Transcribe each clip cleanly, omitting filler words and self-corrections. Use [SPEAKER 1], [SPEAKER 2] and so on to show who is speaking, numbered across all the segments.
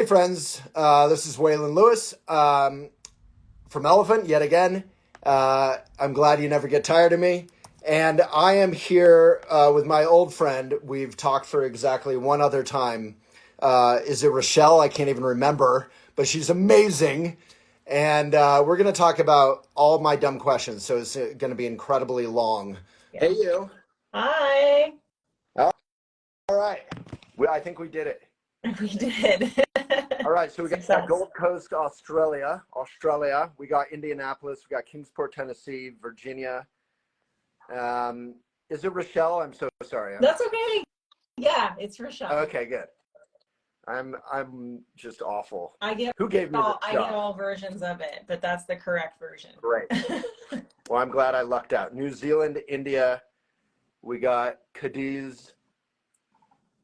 [SPEAKER 1] Hey friends, this is Waylon Lewis from Elephant yet again. I'm glad you never get tired of me. And I am here with my old friend. We've talked for exactly one other time. Is it Rachelle? I can't even remember, but she's amazing. And we're going to talk about all my dumb questions. So it's going to be incredibly long.
[SPEAKER 2] Yeah.
[SPEAKER 1] Hey, you.
[SPEAKER 2] Hi.
[SPEAKER 1] All right. I think we did it.
[SPEAKER 2] We did.
[SPEAKER 1] All right, so we got
[SPEAKER 2] Success.
[SPEAKER 1] Gold Coast, Australia. We got Indianapolis. We got Kingsport, Tennessee, Virginia. Is it Rachelle? I'm so sorry.
[SPEAKER 2] That's okay. Yeah, it's Rachelle.
[SPEAKER 1] Okay, good. I'm just awful. Who gave me
[SPEAKER 2] I
[SPEAKER 1] this
[SPEAKER 2] get all versions of it, but that's the correct version.
[SPEAKER 1] Great. Well, I'm glad I lucked out. New Zealand, India. We got Cadiz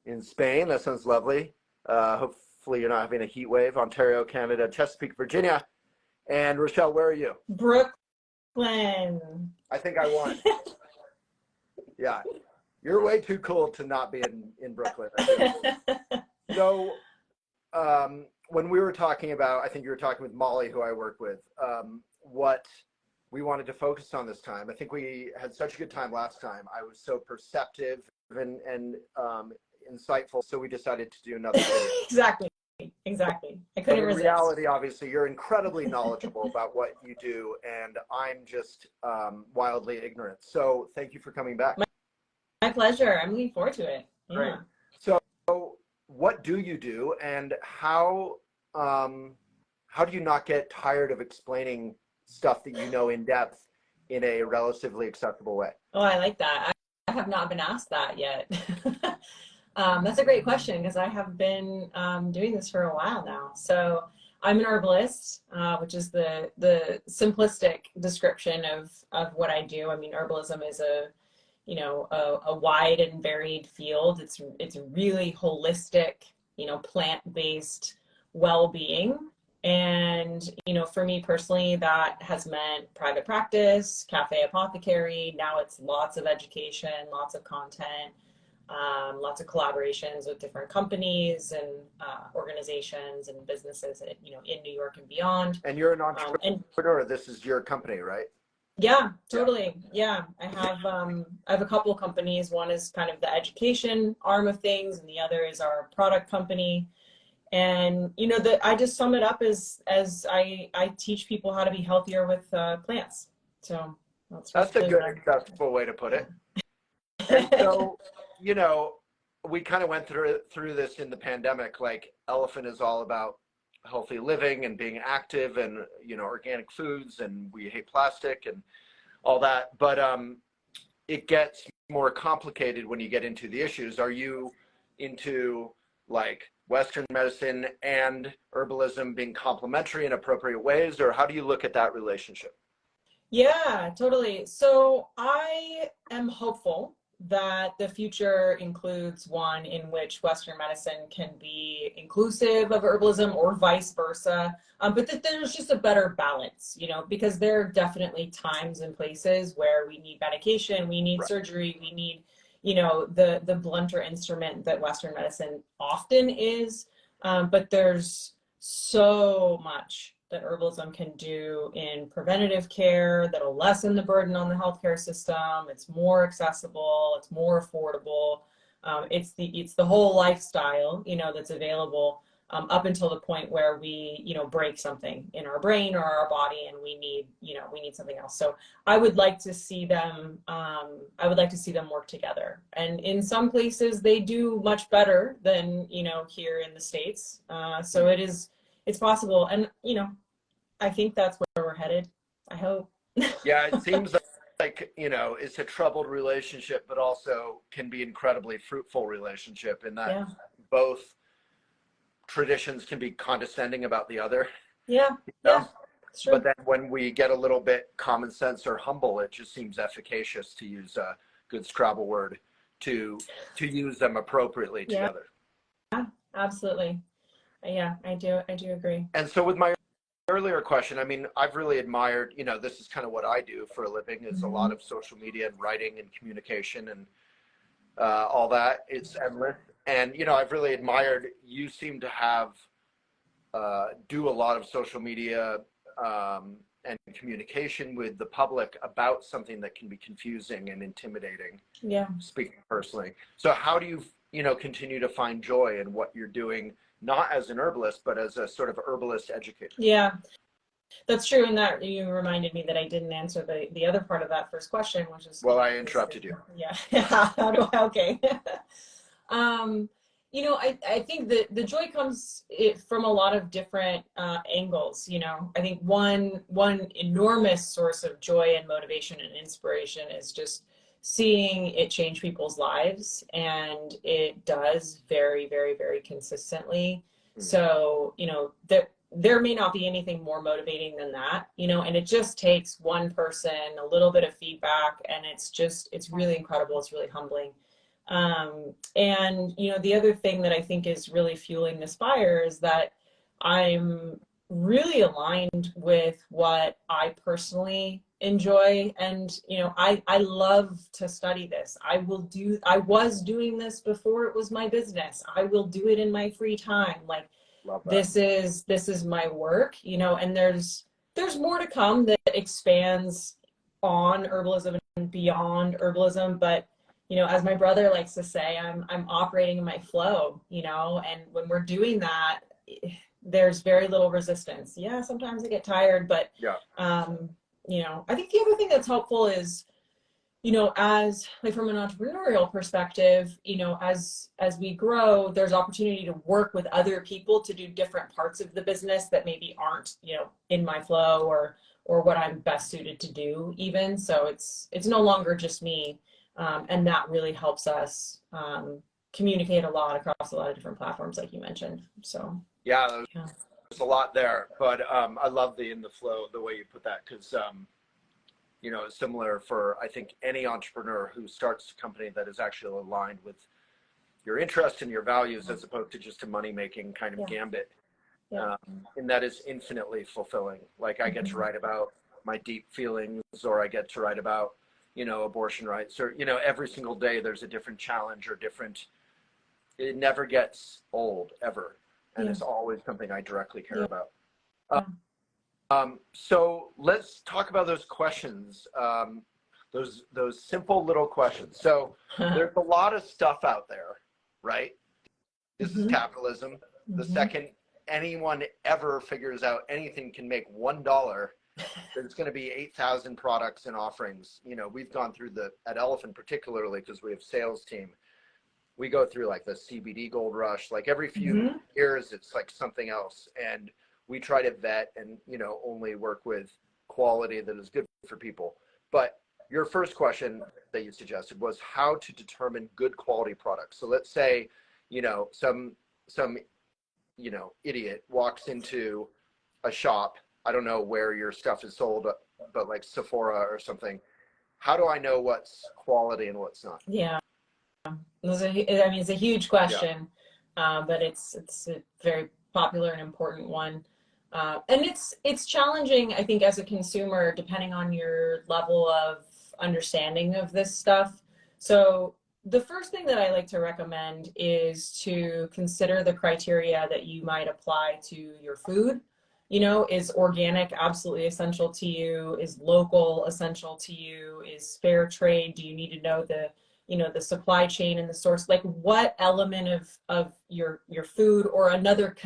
[SPEAKER 1] in Spain. That sounds lovely. Hopefully you're not having a heat wave. Ontario, Canada, Chesapeake, Virginia. And Rachelle, where are you?
[SPEAKER 2] Brooklyn.
[SPEAKER 1] I think I won. Yeah. You're way too cool to not be in Brooklyn. So when we were talking about, I think you were talking with Molly, who I work with, what we wanted to focus on this time. I think we had such a good time last time. I was so perceptive and insightful, so we decided to do another video.
[SPEAKER 2] Exactly. I couldn't resist.
[SPEAKER 1] In reality, obviously, you're incredibly knowledgeable about what you do, and I'm just wildly ignorant. So thank you for coming back.
[SPEAKER 2] My pleasure. I'm looking forward to it. Yeah.
[SPEAKER 1] Great. So what do you do, and how do you not get tired of explaining stuff that you know in depth in a relatively accessible way?
[SPEAKER 2] Oh, I like that. I have not been asked that yet. That's a great question because I have been doing this for a while now. So I'm an herbalist, which is the simplistic description of what I do. I mean, herbalism is a wide and varied field. It's really holistic, plant-based well-being. And, for me personally, that has meant private practice, cafe apothecary. Now it's lots of education, lots of content, lots of collaborations with different companies and organizations and businesses, in New York and beyond.
[SPEAKER 1] And you're an entrepreneur. This is your company, right?
[SPEAKER 2] Yeah, totally. Yeah. I have a couple of companies. One is kind of the education arm of things, and the other is our product company. And I just sum it up as I teach people how to be healthier with plants. So
[SPEAKER 1] that's a good, accessible way to put it. And so, we kind of went through this in the pandemic. Like, Elephant is all about healthy living and being active and organic foods, and we hate plastic and all that, but it gets more complicated when you get into the issues. Are you into like Western medicine and herbalism being complementary in appropriate ways, or how do you look at that relationship?
[SPEAKER 2] Yeah, totally. So I am hopeful that the future includes one in which Western medicine can be inclusive of herbalism or vice versa, but that there's just a better balance, because there are definitely times and places where we need medication, we need surgery, we need, the blunter instrument that Western medicine often is, but there's so much that herbalism can do in preventative care that'll lessen the burden on the healthcare system. It's more accessible, it's more affordable. It's the whole lifestyle, that's available up until the point where we, break something in our brain or our body and we need something else. So I would like to see them, work together. And in some places they do much better than, here in the States. So it's possible. And, I think that's where we're headed. I hope.
[SPEAKER 1] Yeah, it seems like, it's a troubled relationship, but also can be incredibly fruitful relationship in that both traditions can be condescending about the other.
[SPEAKER 2] Yeah. Yeah. Sure.
[SPEAKER 1] But then when we get a little bit common sense or humble, it just seems efficacious, to use a good Scrabble word, to use them appropriately together.
[SPEAKER 2] Yeah, absolutely. Yeah, I do agree.
[SPEAKER 1] And so with my earlier question, I mean, I've really admired, this is kind of what I do for a living, is a lot of social media and writing and communication and all that. It's endless. And, I've really admired, you seem to have do a lot of social media and communication with the public about something that can be confusing and intimidating.
[SPEAKER 2] Yeah.
[SPEAKER 1] Speaking personally. So how do you, continue to find joy in what you're doing, not as an herbalist, but as a sort of herbalist educator?
[SPEAKER 2] Yeah, that's true. And that you reminded me that I didn't answer the other part of that first question, which is,
[SPEAKER 1] well, I interrupted you.
[SPEAKER 2] Yeah. How do I, okay. I think that the joy comes from a lot of different angles. I think one enormous source of joy and motivation and inspiration is just seeing it change people's lives, and it does very, very, very consistently. So, there may not be anything more motivating than that, and it just takes one person, a little bit of feedback, and it's really incredible. It's really humbling. And the other thing that I think is really fueling this fire is that I'm really aligned with what I personally enjoy. And, I love to study this. I was doing this before it was my business. I will do it in my free time. Like, this is my work, and there's more to come that expands on herbalism and beyond herbalism. But as my brother likes to say, I'm operating in my flow, and when we're doing that, there's very little resistance. Yeah, sometimes I get tired, but
[SPEAKER 1] yeah.
[SPEAKER 2] I think the other thing that's helpful is, as like from an entrepreneurial perspective, as we grow, there's opportunity to work with other people to do different parts of the business that maybe aren't, in my flow or what I'm best suited to do even. So it's no longer just me. And that really helps us communicate a lot across a lot of different platforms, like you mentioned. So
[SPEAKER 1] yeah, there's a lot there, but I love the in the flow, the way you put that, because it's similar for, I think, any entrepreneur who starts a company that is actually aligned with your interests and your values, as opposed to just a money-making kind of gambit.
[SPEAKER 2] Yeah.
[SPEAKER 1] And that is infinitely fulfilling. Like, I get to write about my deep feelings, or I get to write about abortion rights, or every single day there's a different challenge or it never gets old, ever, and it's always something I directly care about. So let's talk about those questions, those simple little questions. So there's a lot of stuff out there, right? This is capitalism. The second anyone ever figures out anything can make $1, there's going to be 8,000 products and offerings. We've gone through at Elephant particularly, because we have sales team, we go through like the CBD gold rush, like every few years, it's like something else. And we try to vet and, only work with quality that is good for people. But your first question that you suggested was how to determine good quality products. So let's say, some idiot walks into a shop. I don't know where your stuff is sold, but like Sephora or something. How do I know what's quality and what's not?
[SPEAKER 2] Yeah. It's a huge question, but it's a very popular and important one. And it's challenging, I think, as a consumer, depending on your level of understanding of this stuff. So the first thing that I like to recommend is to consider the criteria that you might apply to your food. Is organic absolutely essential to you? Is local essential to you? Is fair trade? Do you need to know the supply chain and the source? Like, what element of your food or another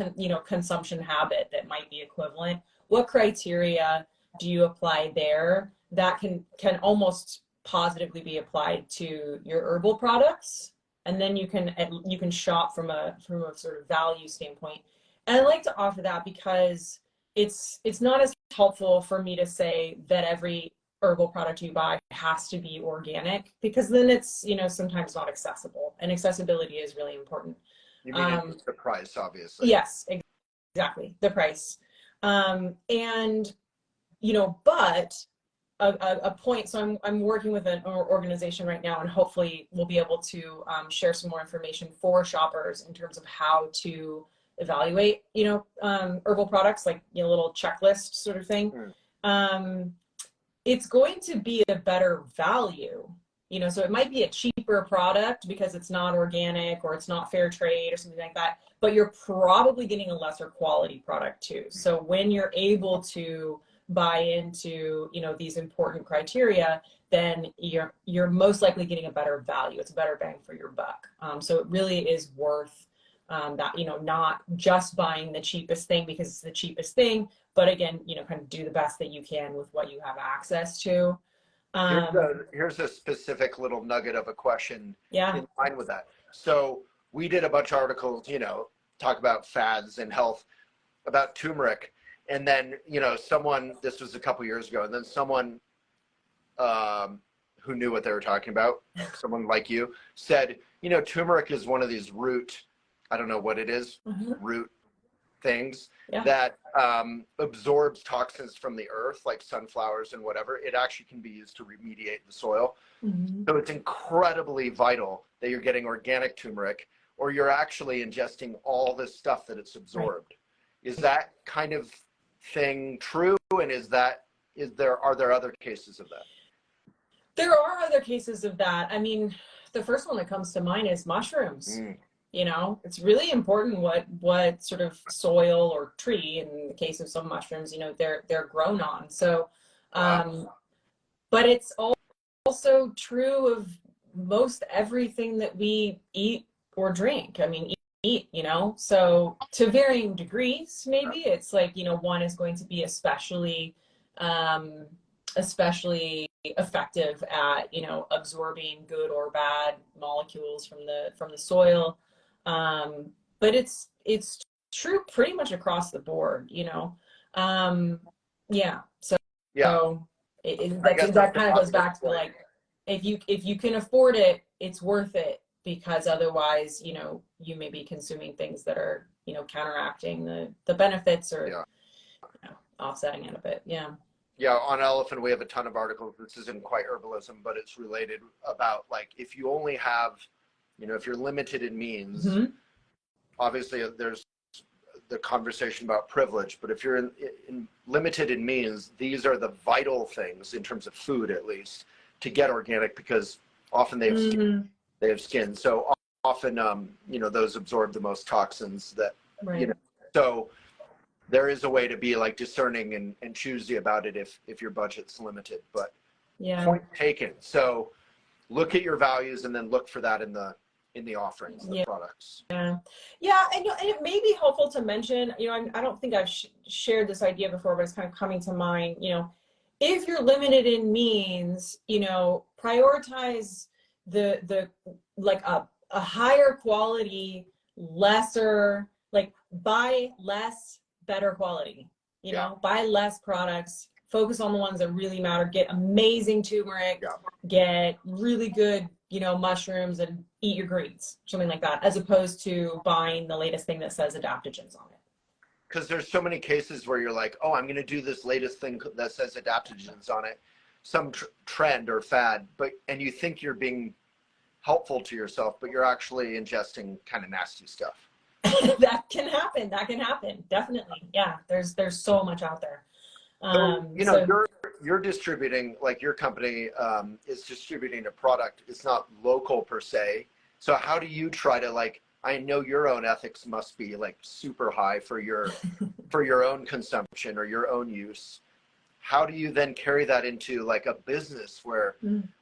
[SPEAKER 2] consumption habit that might be equivalent? What criteria do you apply there that can almost positively be applied to your herbal products? And then you can shop from a sort of value standpoint. And I like to offer that because it's not as helpful for me to say that every herbal product you buy has to be organic, because then it's sometimes not accessible, and accessibility is really important.
[SPEAKER 1] You mean it's the price, obviously?
[SPEAKER 2] Yes, exactly, the price. And but a point. So I'm working with an organization right now, and hopefully we'll be able to share some more information for shoppers in terms of how to evaluate herbal products, like little checklist sort of thing. It's going to be a better value You know, so it might be a cheaper product because it's not organic or it's not fair trade or something like that, but you're probably getting a lesser quality product too. So when you're able to buy into, you know, these important criteria, then you're most likely getting a better value. It's a better bang for your buck. So it really is worth that, you know, not just buying the cheapest thing because it's the cheapest thing, but again, you know, kind of do the best that you can with what you have access to.
[SPEAKER 1] Here's a specific little nugget of a question
[SPEAKER 2] Yeah.
[SPEAKER 1] in line with that. So we did a bunch of articles, you know, talk about fads and health, about turmeric. And then, you know, this was a couple years ago, and then someone who knew what they were talking about, someone like you, said, you know, turmeric is one of these I don't know what it is, root things that absorbs toxins from the earth, like sunflowers and whatever. It actually can be used to remediate the soil. So it's incredibly vital that you're getting organic turmeric, or you're actually ingesting all this stuff that it's absorbed. Is that kind of thing true? And are there other cases of that?
[SPEAKER 2] There are other cases of that. I mean, the first one that comes to mind is mushrooms. You know, it's really important what sort of soil or tree, in the case of some mushrooms, you know, they're grown on. So, but it's also true of most everything that we eat or drink. I mean, eat, you know, so to varying degrees, maybe it's like, you know, one is going to be especially effective at, you know, absorbing good or bad molecules from the soil. But it's true pretty much across the board, you know. So that kind of goes back to, like, if you can afford it, it's worth it, because otherwise, you know, you may be consuming things that are, you know, counteracting the benefits, or you know, offsetting it a bit.
[SPEAKER 1] Yeah, on Elephant, we have a ton of articles. This isn't quite herbalism, but it's related, about, like, if you only have, you know, if you're limited in means, obviously there's the conversation about privilege, but if you're in limited in means, these are the vital things, in terms of food at least, to get organic, because often they have skin. So often, you know, those absorb the most toxins that, you know, so there is a way to be, like, discerning and choosy about it if your budget's limited. But point taken. So look at your values, and then look for that in the offerings, the products.
[SPEAKER 2] And it may be helpful to mention, you know, I don't think I've shared this idea before, but it's kind of coming to mind. You know, if you're limited in means, you know, prioritize the like a higher quality, lesser, like, buy less, better quality, you know, buy less products, focus on the ones that really matter, get amazing turmeric, get really good, you know, mushrooms, and eat your greens, something like that, as opposed to buying the latest thing that says adaptogens on it.
[SPEAKER 1] Because there's so many cases where you're like, oh, I'm going to do this latest thing that says adaptogens on it, some trend or fad, and you think you're being helpful to yourself, but you're actually ingesting kind of nasty stuff.
[SPEAKER 2] That can happen. Definitely. Yeah. There's so much out there.
[SPEAKER 1] So, you know, you're distributing, like, your company is distributing a product. It's not local per se. So how do you try to, like, I know your own ethics must be, like, super high for your own consumption or your own use. How do you then carry that into, like, a business where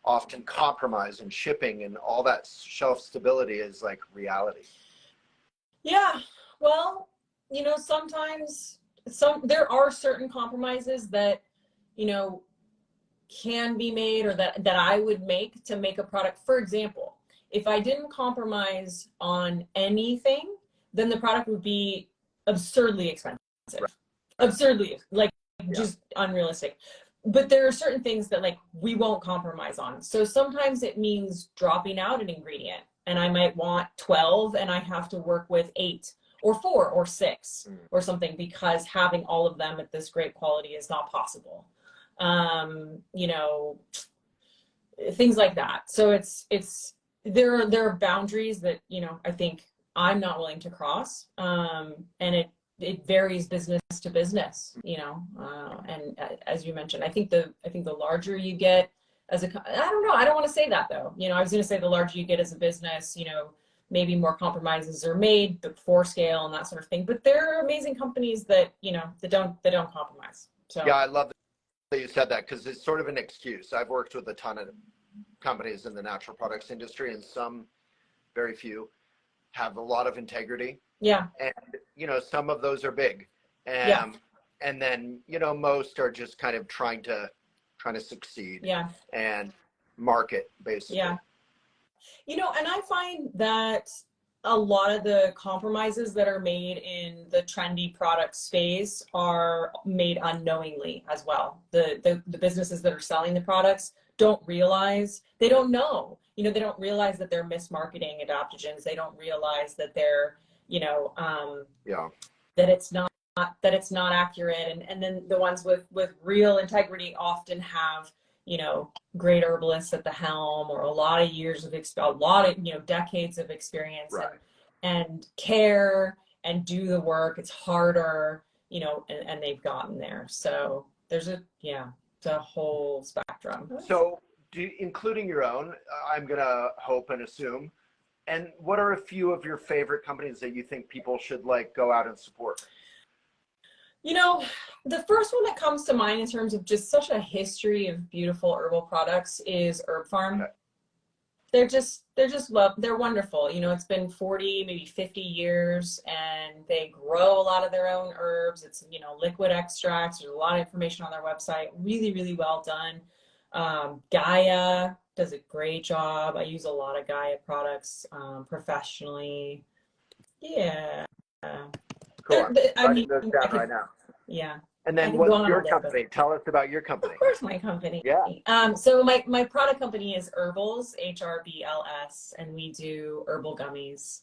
[SPEAKER 1] often compromise and shipping and all that shelf stability is, like, reality?
[SPEAKER 2] Yeah, well, you know, sometimes there are certain compromises that, you know, can be made, or that I would make to make a product. For example, if I didn't compromise on anything, then the product would be absurdly expensive. Absurdly, like, just unrealistic. But there are certain things that, like, we won't compromise on. So sometimes it means dropping out an ingredient, and I might want 12 and I have to work with 8 or 4 or 6 or something, because having all of them at this great quality is not possible. You know, things like that. So there are boundaries that, you know, I think I'm not willing to cross. And it varies business to business, you know, and as you mentioned, I think the larger you get, I don't know. I don't want to say that though. You know, I was going to say the larger you get as a business, you know, maybe more compromises are made before scale and that sort of thing. But there are amazing companies that, you know, that don't compromise. So
[SPEAKER 1] Yeah, I love that you said that, because it's sort of an excuse. I've worked with a ton of companies in the natural products industry, and some, very few, have a lot of integrity.
[SPEAKER 2] yeah,
[SPEAKER 1] And, you know, some of those are big.
[SPEAKER 2] yeah,
[SPEAKER 1] And then, you know, most are just kind of trying to succeed
[SPEAKER 2] yeah,
[SPEAKER 1] and market, basically.
[SPEAKER 2] yeah. You know, and I find that a lot of the compromises that are made in the trendy product space are made unknowingly as well. The businesses that are selling the products don't realize, they don't know, you know, they don't realize that they're mismarketing adaptogens. They don't realize that they're, you know,
[SPEAKER 1] Yeah.
[SPEAKER 2] that it's not accurate. And then the ones with real integrity often have, you know, great herbalists at the helm, or a lot of years of a lot of, you know, decades of experience.
[SPEAKER 1] Right.
[SPEAKER 2] And care and do the work. It's harder, you know, and they've gotten there. So there's it's a whole spectrum.
[SPEAKER 1] So including your own, I'm gonna hope and assume. And what are a few of your favorite companies that you think people should like go out and support?
[SPEAKER 2] You know, the first one that comes to mind in terms of just such a history of beautiful herbal products is Herb Farm.
[SPEAKER 1] Okay.
[SPEAKER 2] They're wonderful. You know, it's been 40, maybe 50 years, and they grow a lot of their own herbs. It's, you know, liquid extracts. There's a lot of information on their website. Really, really well done. Gaia does a great job. I use a lot of Gaia products professionally. Yeah.
[SPEAKER 1] Cool.
[SPEAKER 2] I mean,
[SPEAKER 1] those down right now.
[SPEAKER 2] yeah.
[SPEAKER 1] And then what's your company? Tell us about your company.
[SPEAKER 2] Of course, my company.
[SPEAKER 1] Yeah.
[SPEAKER 2] So my product company is Herbals, HRBLS, and we do herbal gummies.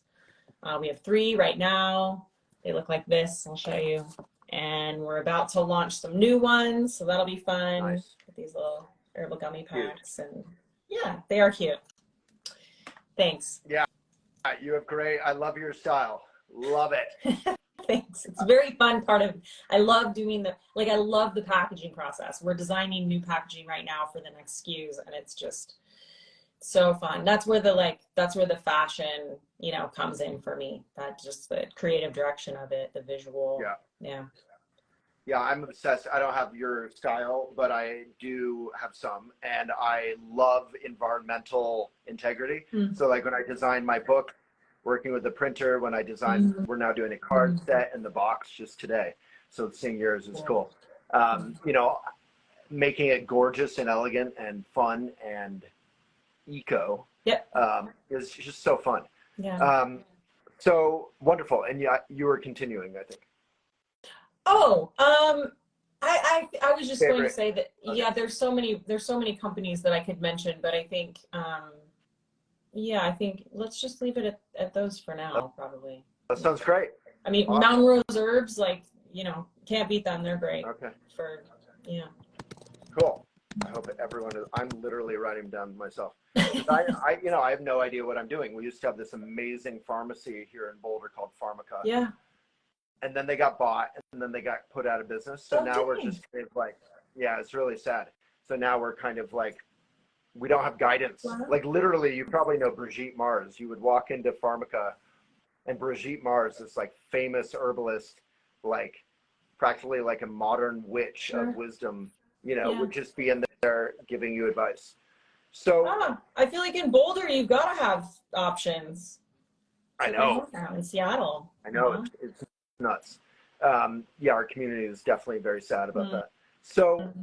[SPEAKER 2] We have 3 right now. They look like this. I'll show you. And we're about to launch some new ones, so that'll be fun.
[SPEAKER 1] Nice.
[SPEAKER 2] With these little herbal gummy packs, and yeah, they are cute. Thanks.
[SPEAKER 1] Yeah, you have great. I love your style. Love it.
[SPEAKER 2] Thanks. It's a very fun part of, I love doing I love the packaging process. We're designing new packaging right now for the next SKUs, and it's just so fun. That's where the fashion, you know, comes in for me. That just the creative direction of it, the visual.
[SPEAKER 1] Yeah.
[SPEAKER 2] Yeah.
[SPEAKER 1] Yeah, I'm obsessed. I don't have your style, but I do have some, and I love environmental integrity. So like when I designed my book, working with the printer, when I designed, we're now doing a card set in the box just today. So seeing yours is cool. You know, making it gorgeous and elegant and fun and eco is just so fun.
[SPEAKER 2] Yeah.
[SPEAKER 1] So wonderful. And yeah, you were continuing, I think.
[SPEAKER 2] Oh, I was just going to
[SPEAKER 1] Favorite.
[SPEAKER 2] say that,
[SPEAKER 1] Okay.
[SPEAKER 2] yeah, there's so many companies that I could mention, but I think, yeah, I think let's just leave it at those for now, probably.
[SPEAKER 1] That sounds great.
[SPEAKER 2] I mean,
[SPEAKER 1] Awesome.
[SPEAKER 2] Mountain Rose Herbs, like, you know, can't beat them. They're great.
[SPEAKER 1] Okay.
[SPEAKER 2] Yeah.
[SPEAKER 1] Cool. I hope everyone is, I'm literally writing them down myself. I you know, I have no idea what I'm doing. We used to have this amazing pharmacy here in Boulder called Pharmakon.
[SPEAKER 2] Yeah.
[SPEAKER 1] And then they got bought, and then they got put out of business. So now we're
[SPEAKER 2] dang.
[SPEAKER 1] just kind of like, yeah, it's really sad. So now we're kind of like, we don't have guidance.
[SPEAKER 2] Wow.
[SPEAKER 1] Like literally, you probably know Brigitte Mars. You would walk into Pharmaca, and Brigitte Mars, this like famous herbalist, like practically like a modern witch of wisdom, you know, would just be in there giving you advice. So
[SPEAKER 2] I feel like in Boulder, you've got to have options.
[SPEAKER 1] I know.
[SPEAKER 2] In Seattle.
[SPEAKER 1] I know. It's nuts. Yeah, our community is definitely very sad about that. So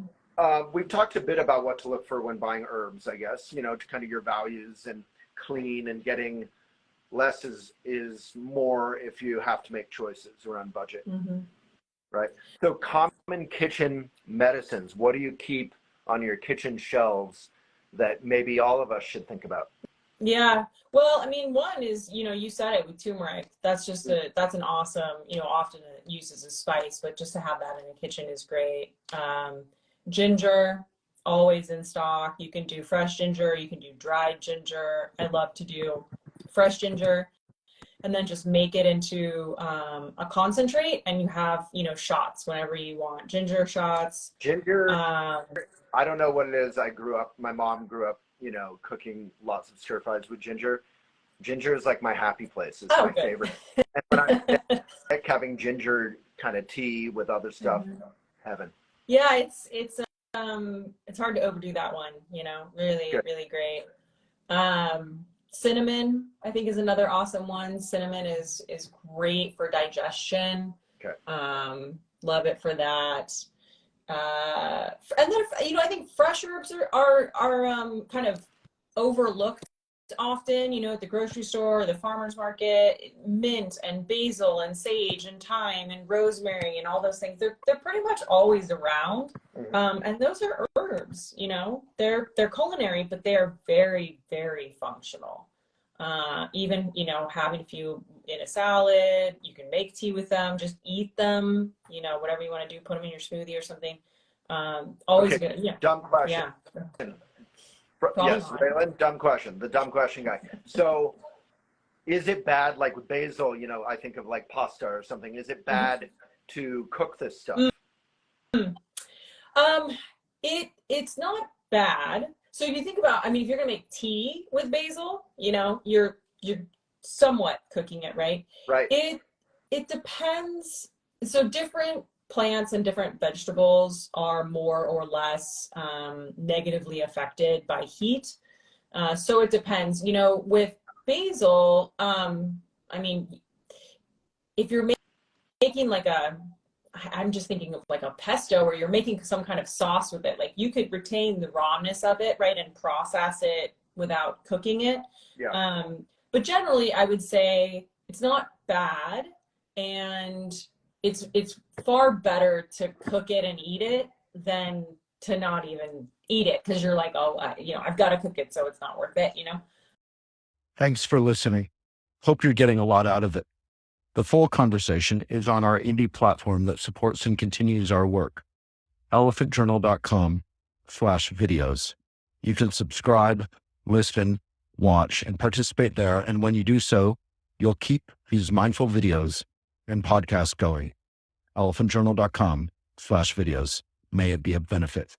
[SPEAKER 1] we've talked a bit about what to look for when buying herbs, I guess, you know, to kind of your values, and clean, and getting less is more if you have to make choices around budget. Right. So common kitchen medicines, what do you keep on your kitchen shelves that maybe all of us should think about?
[SPEAKER 2] Yeah. Well, I mean, one is, you know, you said it with turmeric. That's just that's an awesome, you know, often used as a spice, but just to have that in the kitchen is great. Ginger, always in stock. You can do fresh ginger, you can do dried ginger. I love to do fresh ginger. and then just make it into a concentrate, and you have, you know, shots whenever you want. Ginger shots.
[SPEAKER 1] Ginger, I don't know what it is. My mom grew up, you know, cooking lots of stir fries with ginger. Ginger is like my happy place. It's my favorite. And when I'm sick, having ginger kind of tea with other stuff, heaven.
[SPEAKER 2] Yeah, it's hard to overdo that one, you know, really, really great. Cinnamon, I think, is another awesome one. Cinnamon is great for digestion.
[SPEAKER 1] Okay.
[SPEAKER 2] Love it for that. And then, you know, I think fresh herbs are kind of overlooked often, you know, at the grocery store or the farmer's market. Mint and basil and sage and thyme and rosemary and all those things, they're pretty much always around. And those are herbs, you know, they're culinary, but they are very, very functional. Even, you know, having a few in a salad, you can make tea with them, just eat them, you know, whatever you want to do, put them in your smoothie or something. Always good. Yeah.
[SPEAKER 1] Dumb question.
[SPEAKER 2] Yeah.
[SPEAKER 1] Yes, Waylon, dumb question. The dumb question guy. So is it bad, like with basil, you know, I think of like pasta or something. Is it bad to cook this stuff?
[SPEAKER 2] It's not bad. So if you think about, I mean, if you're gonna make tea with basil, you know, you're somewhat cooking it, right?
[SPEAKER 1] Right.
[SPEAKER 2] It depends. So different plants and different vegetables are more or less negatively affected by heat. So it depends. You know, with basil, I mean, if you're making like I'm just thinking of like a pesto, where you're making some kind of sauce with it. Like you could retain the rawness of it, right, and process it without cooking it.
[SPEAKER 1] Yeah.
[SPEAKER 2] But generally, I would say it's not bad, and it's far better to cook it and eat it than to not even eat it, because you're like, oh, you know, I've got to cook it, so it's not worth it, you know?
[SPEAKER 3] Thanks for listening. Hope you're getting a lot out of it. The full conversation is on our indie platform that supports and continues our work, elephantjournal.com/videos. You can subscribe, listen, watch, and participate there. And when you do so, you'll keep these mindful videos and podcasts going. elephantjournal.com/videos. May it be of benefit.